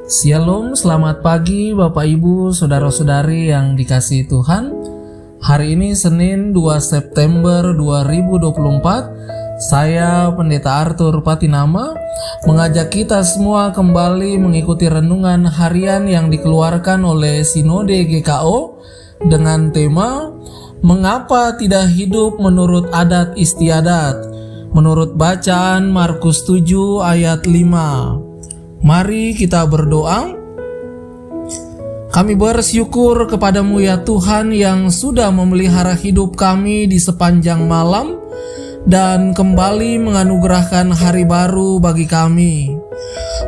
Shalom, selamat pagi Bapak Ibu, Saudara-saudari yang dikasihi Tuhan. Hari ini Senin 2 September 2024, saya Pendeta Arthur Patinama mengajak kita semua kembali mengikuti renungan harian yang dikeluarkan oleh Sinode GKO dengan tema Mengapa Tidak Hidup Menurut Adat Istiadat, menurut bacaan Markus 7 ayat 5. Mari kita berdoa. Kami bersyukur kepadamu ya Tuhan yang sudah memelihara hidup kami di sepanjang malam dan kembali menganugerahkan hari baru bagi kami.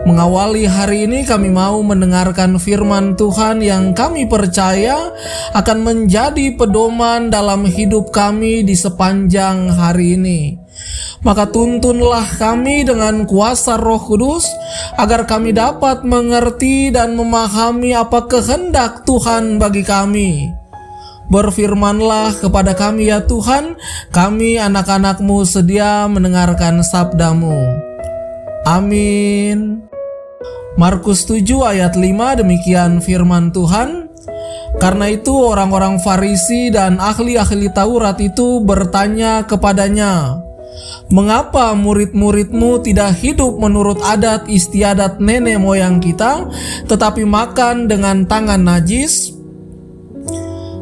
Mengawali hari ini kami mau mendengarkan firman Tuhan yang kami percaya akan menjadi pedoman dalam hidup kami di sepanjang hari ini. Maka tuntunlah kami dengan kuasa Roh Kudus agar kami dapat mengerti dan memahami apa kehendak Tuhan bagi kami. Berfirmanlah kepada kami ya Tuhan, kami anak-anak-Mu sedia mendengarkan sabda-Mu. Amin. Markus 7 ayat 5, demikian firman Tuhan. Karena itu orang-orang Farisi dan ahli-ahli Taurat itu bertanya kepadanya, "Mengapa murid-muridmu tidak hidup menurut adat istiadat nenek moyang kita, tetapi makan dengan tangan najis?"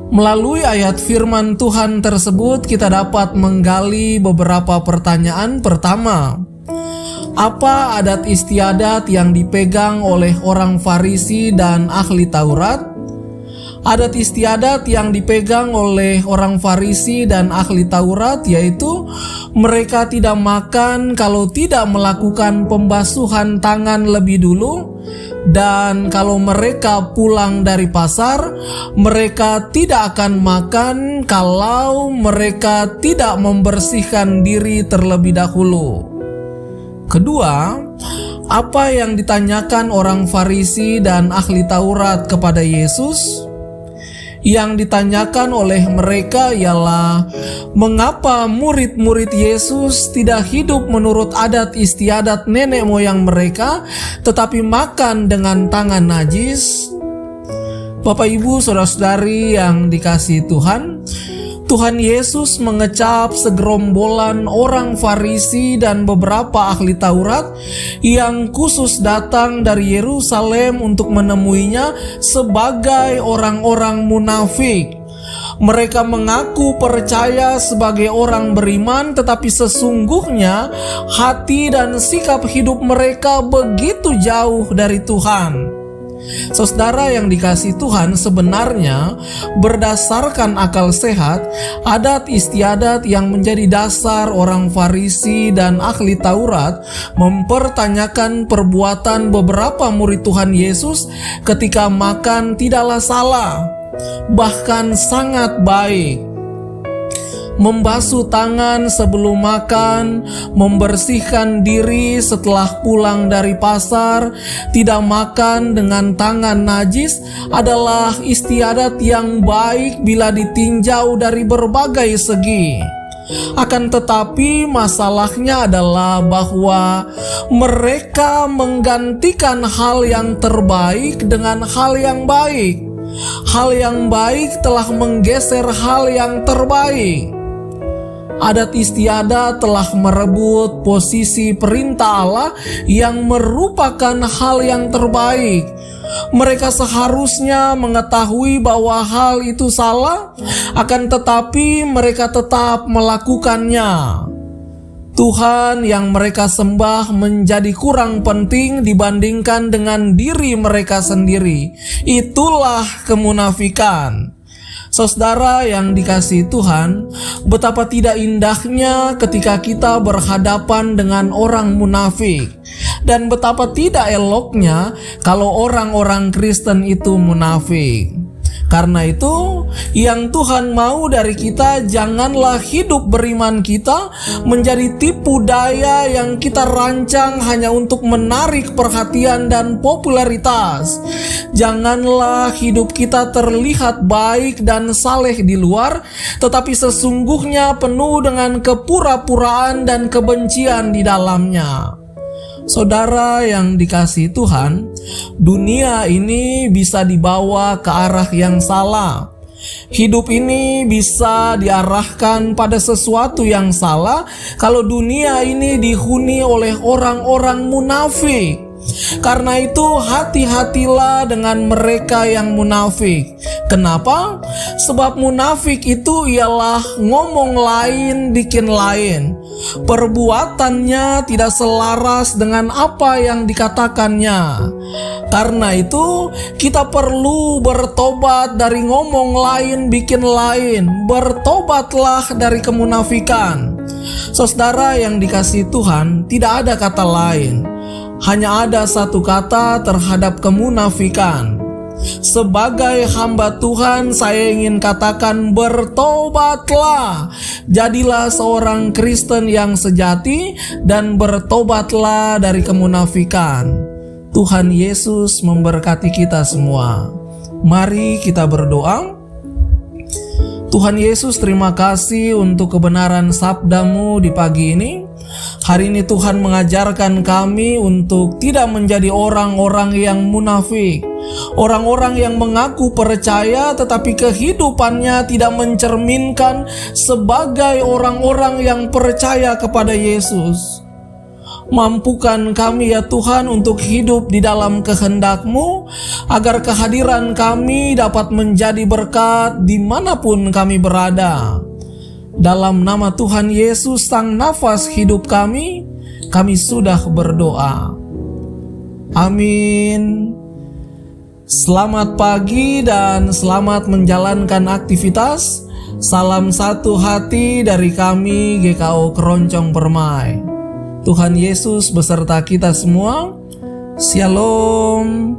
Melalui ayat firman Tuhan tersebut kita dapat menggali beberapa pertanyaan. Pertama, apa adat istiadat yang dipegang oleh orang Farisi dan ahli Taurat? Adat istiadat yang dipegang oleh orang Farisi dan ahli Taurat yaitu mereka tidak makan kalau tidak melakukan pembasuhan tangan lebih dulu, dan kalau mereka pulang dari pasar, mereka tidak akan makan kalau mereka tidak membersihkan diri terlebih dahulu. Kedua, apa yang ditanyakan orang Farisi dan ahli Taurat kepada Yesus? Yang ditanyakan oleh mereka ialah mengapa murid-murid Yesus tidak hidup menurut adat istiadat nenek moyang mereka tetapi makan dengan tangan najis. Bapak Ibu Saudara-saudari yang dikasihi Tuhan, Tuhan Yesus mengecap segerombolan orang Farisi dan beberapa ahli Taurat yang khusus datang dari Yerusalem untuk menemuinya sebagai orang-orang munafik. Mereka mengaku percaya sebagai orang beriman, tetapi sesungguhnya hati dan sikap hidup mereka begitu jauh dari Tuhan. Saudara yang dikasihi Tuhan, sebenarnya berdasarkan akal sehat, adat istiadat yang menjadi dasar orang Farisi dan ahli Taurat mempertanyakan perbuatan beberapa murid Tuhan Yesus ketika makan tidaklah salah, bahkan sangat baik. Membasuh tangan sebelum makan, membersihkan diri setelah pulang dari pasar, tidak makan dengan tangan najis adalah istiadat yang baik bila ditinjau dari berbagai segi. Akan tetapi masalahnya adalah bahwa mereka menggantikan hal yang terbaik dengan hal yang baik. Hal yang baik telah menggeser hal yang terbaik. Adat istiadat telah merebut posisi perintah Allah yang merupakan hal yang terbaik. Mereka seharusnya mengetahui bahwa hal itu salah, akan tetapi mereka tetap melakukannya. Tuhan yang mereka sembah menjadi kurang penting dibandingkan dengan diri mereka sendiri. Itulah kemunafikan. Saudara yang dikasihi Tuhan, betapa tidak indahnya ketika kita berhadapan dengan orang munafik, dan betapa tidak eloknya kalau orang-orang Kristen itu munafik. Karena itu, yang Tuhan mau dari kita, janganlah hidup beriman kita menjadi tipu daya yang kita rancang hanya untuk menarik perhatian dan popularitas. Janganlah hidup kita terlihat baik dan saleh di luar, tetapi sesungguhnya penuh dengan kepura-puraan dan kebencian di dalamnya. Saudara yang dikasihi Tuhan, dunia ini bisa dibawa ke arah yang salah. Hidup ini bisa diarahkan pada sesuatu yang salah kalau dunia ini dihuni oleh orang-orang munafik. Karena itu hati-hatilah dengan mereka yang munafik. Kenapa? Sebab munafik itu ialah ngomong lain bikin lain. Perbuatannya tidak selaras dengan apa yang dikatakannya. Karena itu kita perlu bertobat dari ngomong lain bikin lain. Bertobatlah dari kemunafikan. Saudara yang dikasihi Tuhan, tidak ada kata lain. Hanya ada satu kata terhadap kemunafikan. Sebagai hamba Tuhan, saya ingin katakan bertobatlah. Jadilah seorang Kristen yang sejati dan bertobatlah dari kemunafikan. Tuhan Yesus memberkati kita semua. Mari kita berdoa. Tuhan Yesus, terima kasih untuk kebenaran sabda-Mu di pagi ini. Hari ini Tuhan mengajarkan kami untuk tidak menjadi orang-orang yang munafik. Orang-orang yang mengaku percaya tetapi kehidupannya tidak mencerminkan sebagai orang-orang yang percaya kepada Yesus. Mampukan kami ya Tuhan untuk hidup di dalam kehendak-Mu, agar kehadiran kami dapat menjadi berkat dimanapun kami berada. Dalam nama Tuhan Yesus, Sang Nafas hidup kami sudah berdoa. Amin. Selamat pagi dan selamat menjalankan aktivitas. Salam satu hati dari kami GKO Keroncong Permai. Tuhan Yesus beserta kita semua. Shalom.